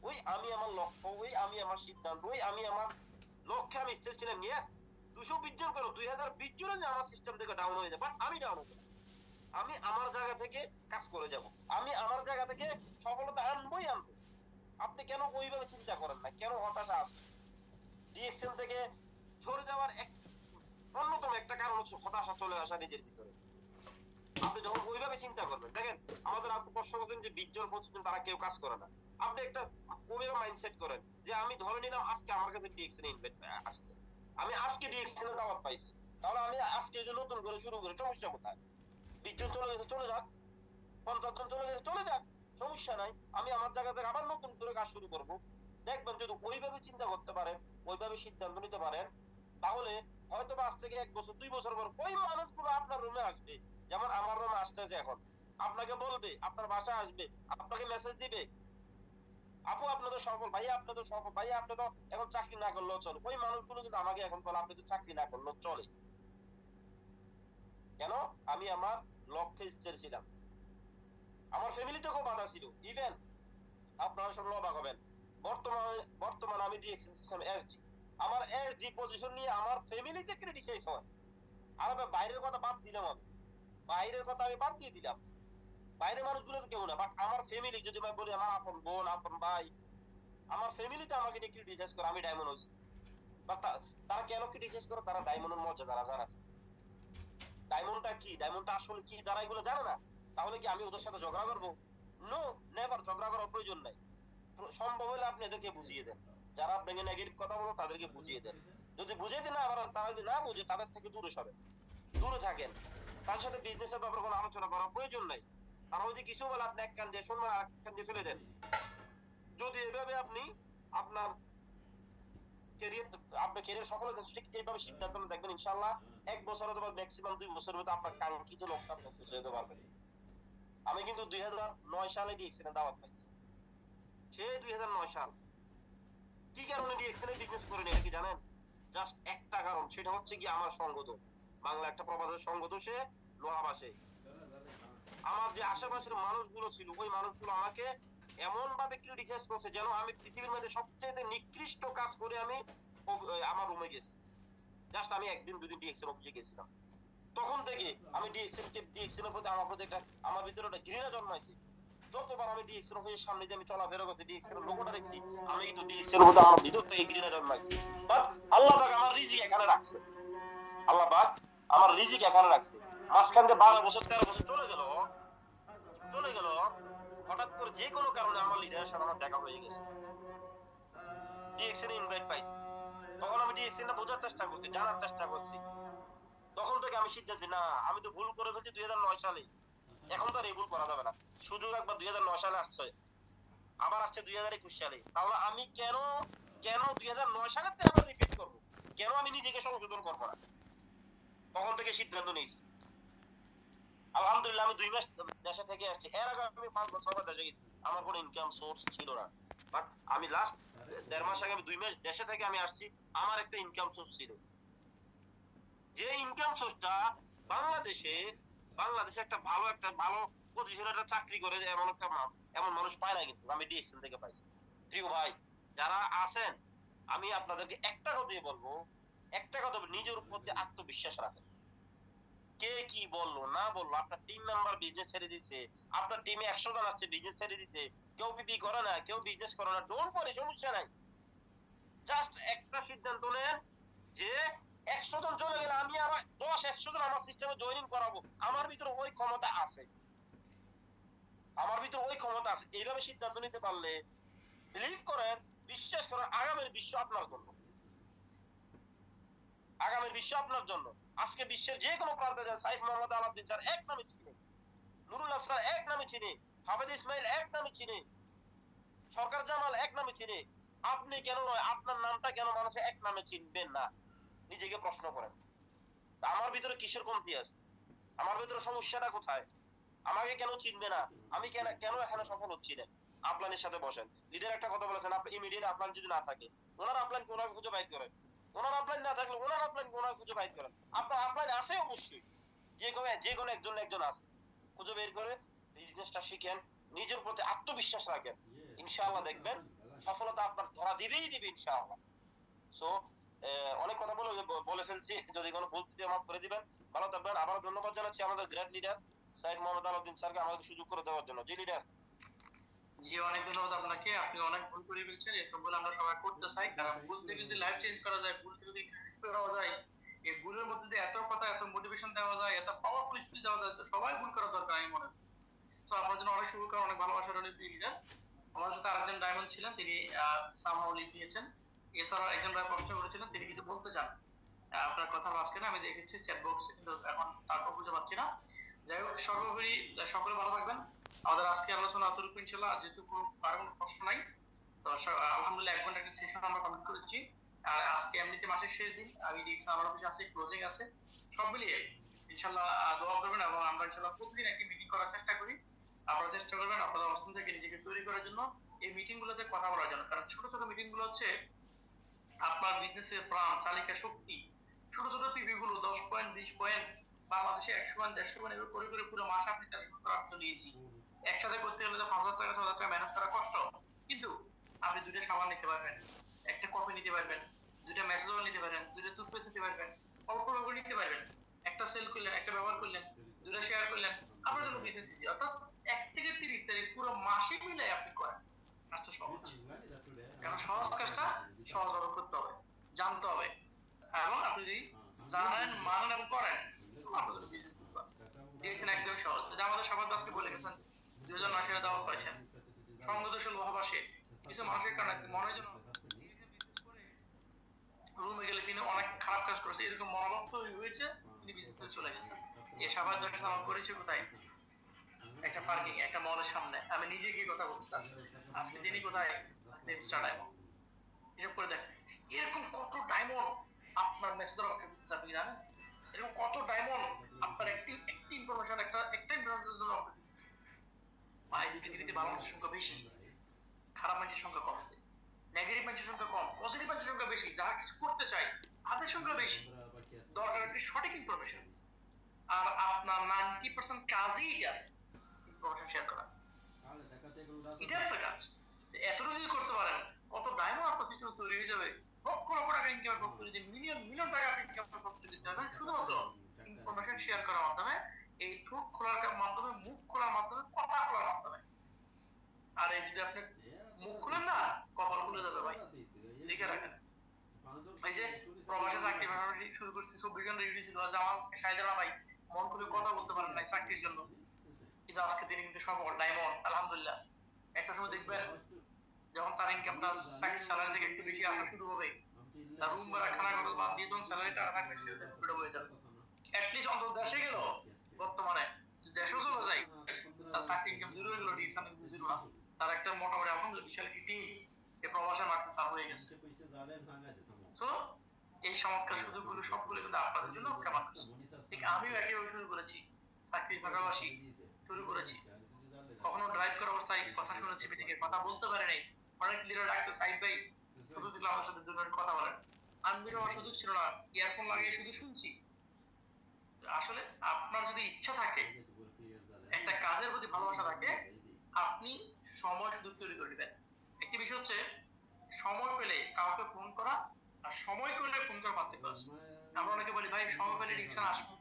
ওই আমি আমার লক্ষ্য, ওই আমি আমার সিদ্ধান্ত, ওই আমি আমার লক্ষ্যে আমি স্থির ছিলাম। ইয়েস, 220 জন কেন, 2020 জন যে আমার সিস্টেম থেকে ডাউন হয়ে যায়, বাট আমি ডাউন হবো না। আমি আমার জায়গা থেকে কাজ করে যাব, আমি আমার জায়গা থেকে সফলতা আনবো। আপনি কেন ওইভাবে চিন্তা করেন না? কেন হতাশা আসে? ডিএক্সএন থেকে সরে যাওয়ার অন্যতম একটা কারণ হচ্ছে হতাশা চলে আসা নিজের ভিতরে। আপনি যখন ওইভাবে চিন্তা করবেন, দেখেন আমাদের আপু প্রশ্ন করছেন যে 20 জন 25 জন তারা কেউ কাজ করে না। আপনি একটা ওইভাবে মাইন্ডসেট করেন যে আমি ধরে নিলাম আজকে আমার কাছে ডিএক্সএন ইনভাইট আসছে, আমি আজকে ডিএক্সএন এর দাওয়াত পাইছি, তাহলে আমি আজকে যে নতুন করে শুরু করে সমস্যা কোথায়? 20 জন চলে গেছে চলে যাক, 50 জন চলে গেছে চলে যাক, সমস্যা নাই। আমি আমার জায়গা থেকে আবার নতুন করে কাজ শুরু করব। দেখবেন যদি ওইভাবে চিন্তা করতে পারেন, ওইভাবে সিদ্ধান্ত নিতে পারেন, তাহলে হয়তো আজ থেকে 1 বছর 2 বছর পর ওই মানুষগুলো আপনার রুমে আসবে, যেমন আমার রুমে আসতেছে এখন, আপনাকে বলবে, আপনার বাসায় আসবে, আপনাকে মেসেজ দিবে, আপু আপনি তো সফল, ভাইয়া আপনি তো সফল, ভাইয়া আপনি তো এখন চাকরি না করলেও চলে। ওই মানুষগুলো কিন্তু আমাকে এখন বলে আপনি তো চাকরি না করলেও চলে। কেন? আমি আমার লক্ষ্যে স্থির ছিলাম। আমার ফ্যামিলিতেও বাধা ছিল, ইভেন আপনারা শুনলে অবাক হবেন, বর্তমানে আমি ডিএক্সএন সিস্টেম এসডি, আমার এসডি পজিশন নিয়ে আমার ফ্যামিলিতে ক্রিটিসাইজ হয়। আর বাইরের কথা বাদ দিলাম, আমি বাইরের কথা আমি বাদ দিয়ে দিলাম, বাইরের মানুষগুলো তো কেউ না, বাট আমার ফ্যামিলি যদি আমি বলি, আমার আপন বোন, আপন ভাই, আমার ফ্যামিলিতে আমাকে নিয়ে ক্রিটিসাইজ করে আমি ডায়মন্ড হয়েছি। বাট তারা কেন ক্রিটিসাইজ করে? তারা ডায়মন্ডের মর্যাদা জানে। ডায়মন্ডটা কি, ডায়মন্ডটা আসলে কি, যারা এগুলো জানে না, তাহলে কি আমি ওদের সাথে ঝগড়া করবো? নো, নেভার, ঝগড়া করার প্রয়োজন নাই। সম্ভব হলে আপনি এদেরকে বুঝিয়ে দেন, যারা আপনাকে নেগেটিভ কথা বলো তাদেরকে বুঝিয়ে দেন। যদি বুঝিয়ে দিন না পারেন, তারা যদি না বুঝে, তাদের থেকে দূরে থাকেন। তার সাথে বিজনেসের ব্যাপারে কোনো আলোচনা করার প্রয়োজন নাই। তারা যদি কিছু বলে আপনি এক কান দিয়ে শুনবেন, আর এক কান দিয়ে ফেলে দেন। যদি এভাবে আপনি আপনার ক্যারিয়ার সফল হয়েছে, যেভাবে সিদ্ধান্ত দেখবেন, ইনশাআল্লাহ 1 বছর অথবা ম্যাক্সিমাম 2 বছরের মধ্যে আপনার কাঙ্ক্ষিত লক্ষ্য আপনি পৌঁছে যেতে পারবেন। আমি কিন্তু 2009 সালে ডিএক্সএন এর দাওয়াত পাইছি, সেই 2009 সাল। কি কারণে ডিএক্সএন এ বিজনেস করে নিয়ে কি জানেন? জাস্ট একটা কারণ, সেটা হচ্ছে কি আমার সঙ্গত, বাংলা একটা প্রবাদের সঙ্গত, সে লোহাবাসে। আমার যে আশেপাশের মানুষগুলো ছিল, ওই মানুষগুলো আমাকে এমন ভাবে ক্রিটিসাইজ করছে যেন আমি পৃথিবীর মধ্যে সবচেয়ে নিকৃষ্ট কাজ করে আমি আমার রুমে গেছি। জাস্ট আমি 1 দিন 2 দিন ডিএক্সএন অফিসে গেছিলাম, তখন থেকে আমি ডিএক্সএন এর প্রতি আমার ভিতরে একটা ঘৃণা জন্মাইছে। যতবার আমি ডিএক্সএন অফিসের সামনে দিয়ে আমি চলাফেরা করছি, ডিএক্সএন এর লোগোটা দেখছি, আমি কিন্তু ডিএক্সএন এর প্রতি আমার ভিতর থেকে ঘৃণা জন্মাইছে। বাট আল্লাহ পাক আমার রিজিক এখানে রাখছে, আল্লাহ পাক আমার রিজিক এখানে রাখছে। মাঝখান দিয়ে 12 বছর 13 বছর চলে গেল, হঠাৎ করে যে কোনো কারণে আমার লিডারের সাথে আমার দেখা হয়ে গেছে, ডিএক্সএন এ ইনভাইট পাইছি। তখন আমি ডিএক্সএন টা বোঝার চেষ্টা করছি, জানার চেষ্টা করছি। তখন থেকে আমি সিদ্ধান্ত, না আমি তো ভুল করে ফেলছি 2009 সালে, এখন তো আর এই ভুল করা যাবে না। সুযোগ একবার 2009 সালে আসছে, আবার আসছে 2021 সালে, তাহলে আমি কেন 2009 সালের চেয়ে আবার রিপিট করবো? কেন আমি নিজেকে সংশোধন করবো না? তখন থেকে সিদ্ধান্ত নিয়েছি। আলহামদুলিল্লাহ আমি 2 মাস দেশে থেকে আসছি, এর আগে আমি 5 বছর দেশে গেছি, আমার কোনো ইনকাম সোর্স ছিল না। বাট আমি লাস্ট 1.5 মাস আগে, আমি 2 মাস দেশে থেকে আমি আসছি, আমার একটা ইনকাম সোর্স ছিল। যে ইনকাম সোর্সটা বাংলাদেশে একটা ভালো পজিশনে একটা চাকরি করে এমন মানুষ পায় না, কিন্তু আমি ডিএক্সএন থেকে পাইছি। প্রিয় ভাই যারা আছেন, আমি আপনাদেরকে একটা কথাই বলবো, নিজের প্রতি আত্মবিশ্বাস রাখেন। কে কি বললো না বললো, আপনার টিম মেম্বার বিজনেস ছেড়ে দিচ্ছে, আপনার টিমে 100 জন আসছে বিজনেস ছেড়ে দিচ্ছে, কেউ পিপি করে না, কেউ বিজনেস করে না, ডোন্ট করে, সমস্যা নাই। জাস্ট একটা সিদ্ধান্ত নেন যে 100 জন চলে গেলে আমি আবার 100 জন আমার সিস্টেমে জয়েনিং করাবো। আমার ভিতরে ওই ক্ষমতা আছে, এইভাবে সিদ্ধান্ত নিতে পারলে বিলিভ করেন, বিশ্বাস করেন, আগামীর বিশ্ব আপনার জন্য। আজকে বিশ্বের যে কোনো প্রান্তে যান, সাইফ মোহাম্মদ আলাউদ্দিন স্যার এক নামে চিনি, নুরুল আফসার এক নামে চিনি, হাফেজ ইসমাইল এক নামে চিনি, সরকার জামাল এক নামে চিনি। আপনি কেন নয়, আপনার নামটা কেন মানুষ এক নামে চিনবেন না? নিজেকে প্রশ্ন করেন, আমার ভিতরে কিসের কমতি আছে, আমার ভিতরে সমস্যাটা কোথায়, আমাকে কেন চিনবে না, আমি কেন এখানে সফল হচ্ছি না? আপলানের সাথে বসেন। লিডার একটা কথা বলেছেন, আপনি ইমিডিয়েট আপলান যদি না থাকে, ওনার আপলান কোনাকে খুঁজে বাইর করেন, ওনার আপলাইন না থাকলে ওনার আপলাইন কোনাকে খুঁজে বাইর করেন। আপনার আপলাইন আছে অবশ্যই, যে কোনো একজন আছে, খুঁজে বের করে বিজনেসটা শিখেন, নিজের প্রতি আত্মবিশ্বাস রাখেন, ইনশাআল্লাহ দেখবেন সফলতা আপনার ধরা দিবেই দিবে ইনশাআল্লাহ। সো অনেক কথা বলে ফেলছি, যদি কোনো ভুল ত্রুটি মাফ করে দিবেন। ভালো থাকবেন। আবার ধন্যবাদ জানাচ্ছি আমাদের গ্রেট লিডার সাইফ মোহাম্মদ আলাউদ্দিন স্যারকে আমাকে সুযোগ করে দেওয়ার জন্য। জি লিডার। জি, অনেক ধন্যবাদ আপনাকে। আপনি অনেক ভুল করে ফেলছেন, এরকম ভুল আমরা সবাই করতে চাই, কারণ ভুল থেকে যদি লাইফ চেঞ্জ করা যায়, ভুল থেকে যদি ইন্সপায়ার হওয়া যায়, এই ভুলের মধ্যে দিয়ে এত কথা, এত মোটিভেশন দেওয়া যায়, এত পাওয়ারফুল স্পিচ দেওয়া যায়, তো সবাই ভুল করা দরকার আমি মনে করি। তো আপনার জন্য অনেক শুভকামনা, অনেক ভালোবাসা রইল প্রিয় লিডার। আমার সাথে আরেকজন ডায়মন্ড ছিলেন, তিনি সামহাও লিখিয়েছেন। এছাড়া একজন ভাই প্রশ্ন করেছিলেন, তিনি কিছু বলতে চান আপনার কথার মাঝখানে, আমি দেখেছি চ্যাট বক্সে, কিন্তু এখন তারপর খুঁজে পাচ্ছি না। যাই হোক, সর্বোপরি সকলে ভালো থাকবেন। আমাদের আজকে আলোচনা অতটুকু ইনশাআল্লাহ, যেহেতু কারো কোনো প্রশ্ন নাই, তো আলহামদুলিল্লাহ 1 ঘন্টা একটা সেশন আমরা কমপ্লিট করেছি। আর আজকে এমনিতে মাসের শেষ দিন, আমি দেখছি আমার অফিসে আছে, ক্লোজিং আছে, সব মিলিয়ে ইনশাআল্লাহ দোয়া করবেন, এবং আমরা ইনশাআল্লাহ প্রতিদিন একটি মিটিং করার চেষ্টা করি। আপনারা চেষ্টা করবেন আপনাদের অবস্থান থেকে নিজেকে তৈরি করার জন্য, এই মিটিং গুলোতে কথা বলার জন্য, কারণ ছোট ছোট মিটিং গুলো হচ্ছে আপনার বিজনেসের প্রাণ চালিকা শক্তি। ছোট ছোট পিভি গুলো 10 পয়েন্ট 20 পয়েন্ট, বাংলাদেশে 100 পয়েন্ট 150 পয়েন্ট এগুলো করে পুরো মাসে আপনি 1300 টাকা চলে ইজি। একসাথে করতে গেলে তো 5000 টাকা 6000 টাকা ম্যানেজ করা কষ্ট, কিন্তু আপনি 2টা সাবান নিতে পারবেন, একটা কফি নিতে পারবেন, 2টা মেসেজ নিতে পারবেন, 2টা টুথপেস্ট নিতে পারবেন, অল্প অল্প নিতে পারবেন, একটা সেল করলেন, একটা ব্যবহার করলেন, 2টা শেয়ার করলেন, আপনার জন্য বিজনেস ইজি। অর্থাৎ 1 থেকে 30 তারিখ পুরো মাসে মিলে আপনি করেন, কাজটা সহজ। কারণ সহজ কাজটা সহজভাবে করতে হবে, জানতে হবে, এবং আপনি যদি জানেন, মানেন এবং করেন, আপনার জন্য বিজনেস দিয়েছেন একদম সহজ। যদি আমাদের সবার আজকে বলে গেছেন 2009 সালে দাওয়াত পাইছেন, সংগঠনশীল ভাবাসে কিছু মানুষের কারণে মনে যেন রুমে গেলে তিনি অনেক খারাপ কাজ করেছে, এরকম মনোভাব তৈরি হয়েছে, তিনি বিজনেসে চলে গেছেন। এই সাবান দর্শন আমার করেছে কোথায়? একটা পার্কিং, একটা মলের সামনে। আমি নিজে গিয়ে কথা বলছি তার সাথে। আজকে তিনি কোথায়? Next diamond. হিসাব করে দেখ, এরকম কত ডায়মন্ড আপনার মেসেজের অপেক্ষা করতেছে, আপনি জানেন? এরকম কত ডায়মন্ড আপনার একটি ইনফরমেশন, একটা ইনফরমেশনের জন্য অপেক্ষা করতেছে। ভাই, পৃথিবীতে ভালো মানুষের সংখ্যা বেশি, খারাপ মানুষের সংখ্যা কম আছে, নেগেটিভ মানুষের সংখ্যা কম, পজিটিভ মানুষের সংখ্যা বেশি, যারা কিছু করতে চায় তাদের সংখ্যা বেশি। দরকার একটি সঠিক ইনফরমেশন, আর আপনার 90% কাজই এটা, ইনফরমেশন শেয়ার করা, এটা একটা কাজ। এতটুকু যদি করতে পারেন, কত ডায়মন্ড আপনার সিস্টেমে তৈরি হয়ে যাবে, লক্ষ লক্ষ টাকা ইনকাম করতে, যদি মিলিয়ন টাকা আপনি ইনকাম করতে দিতে পারবেন শুধুমাত্র ইনফরমেশন শেয়ার করার মাধ্যমে, এই ঠোঁট খোলার মাধ্যমে, মুখ খোলার মাধ্যমে, কথা খোলার মাধ্যমে। আর এই যদি আপনি মুখ খুলেন না, কপাল খুলে যাবে ভাই, লিখে রাখেন। এই যে প্রবাসে চাকরি শুরু করছি, 24 ঘন্টা ডিউটি ছিল, আমার সাইদারা ভাই মন খুলে কথা বলতে পারেন না চাকরির জন্য, কিন্তু আজকে তিনি কিন্তু সফল ডায়মন্ড আলহামদুলিল্লাহ। একটা সময় দেখবেন যখন তার ইনকামটা স্যালারি থেকে একটু বেশি আসা শুরু হবে, তার রুম ভাড়া, খানা খরচ বাদ দিয়ে যখন স্যালারিটা থাকবে, সেটা পুরো হয়ে যাবে। অ্যাটলিস্ট অন্তত দেশে গেল, বর্তমানে দেশেও চলে যায়, তার চাকরি ইনকাম জিরো হয়ে গেল, ডিসকাউন্ট কিন্তু জিরো না, তার একটা মোটামুটি আলহামদুলিল্লাহ বিশাল একটি টিম এই প্রবাসের মাঠে তার হয়ে গেছে। তো এই চমৎকার সুযোগগুলো সবগুলো কিন্তু আপনাদের জন্য অপেক্ষা করছে। ঠিক আমিও একইভাবে শুরু করেছি, চাকরির পাশাপাশি শুরু করেছি। কখনো ড্রাইভ করার অবস্থায় কথা শুনেছি, মিটিংয়ে কথা বলতে পারে নাই। অনেক লিডার ডাকছে, সাইড বাই শুধু দিলে আমার সাথে 2 মিনিট কথা বলেন। আমি বের হওয়ার সুযোগ ছিল না, ইয়ারফোন লাগিয়ে শুধু শুনছি। আসলে আপনার যদি ইচ্ছা থাকে, একটা কাজের প্রতি ভালোবাসা থাকে, আপনি সময় সুযোগ তৈরি করে দিবেন। একটি বিষয় হচ্ছে সময় পেলে কাউকে ফোন করা আর সময় করলে ফোন করা পার্থক্য আছে। আমরা অনেকে বলি ভাই সময় পেলে রিকশন আসবো,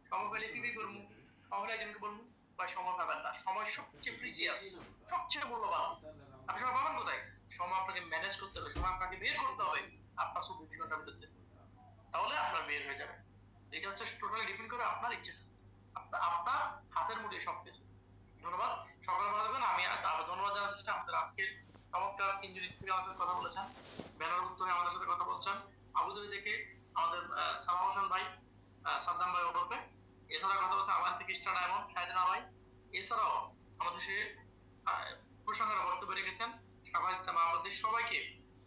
সময় পেলে পিপি করবো, সময় পেলে একজনকে বলবো, ভাই সময় পাবেন না। সময় সবচেয়ে প্রিসিয়াস, সবচেয়ে মূল্যবান। আপনি সময় পাবেন কোথায়? সময় আপনাকে ম্যানেজ করতে হবে, সময় আপনাকে বের করতে হবে আপনার 24 ঘন্টার ভিতরে, তাহলে আপনার বের হয়ে যাবে। এটা হচ্ছে টোটালি ডিপেন্ড করে আপনার ইচ্ছা, আপনার হাতের মুঠে সবকিছু। ধন্যবাদ, সকালে ভালো থাকবেন। আমি ধন্যবাদ জানাচ্ছি আমাদের আজকে চমৎকার 3 জন স্পিকার আমাদের কথা বলেছেন, ব্যানার উত্তরে আমাদের সাথে কথা বলছেন। আবুধাবি থেকে আমাদের সালাম হোসেন ভাই, সাদ্দাম ভাই ওরফে, এছাড়া কথা বলছে আমার থেকে স্টার ডায়মন্ড শাহিদিনা ভাই। এছাড়াও আমাদের সে প্রসঙ্গের বক্তব্য রেখেছেন সাফা ইসলাম। আমাদের সবাইকে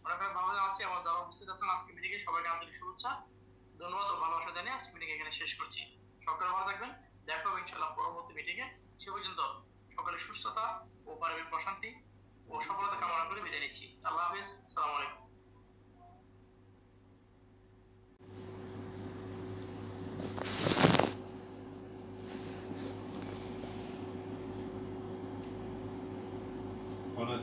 অনেক অনেক ভালো জানাচ্ছি এবং যারা উপস্থিত আছেন আজকে মিটিংয়ে সবাইকে আন্তরিক শুভেচ্ছা, ধন্যবাদ ও ভালোবাসা জানিয়ে আজকে মিটিং এখানে শেষ করছি। সকলে ভালো থাকবেন, দেখা হবে ইনশাআল্লাহ পরবর্তী মিটিংয়ে। সে পর্যন্ত সকলের সুস্থতা ও পারিবারিক প্রশান্তি ও সফলতা কামনা করে বিদায় নিচ্ছি। আল্লাহ হাফেজ, আসসালামু আলাইকুম। Hola,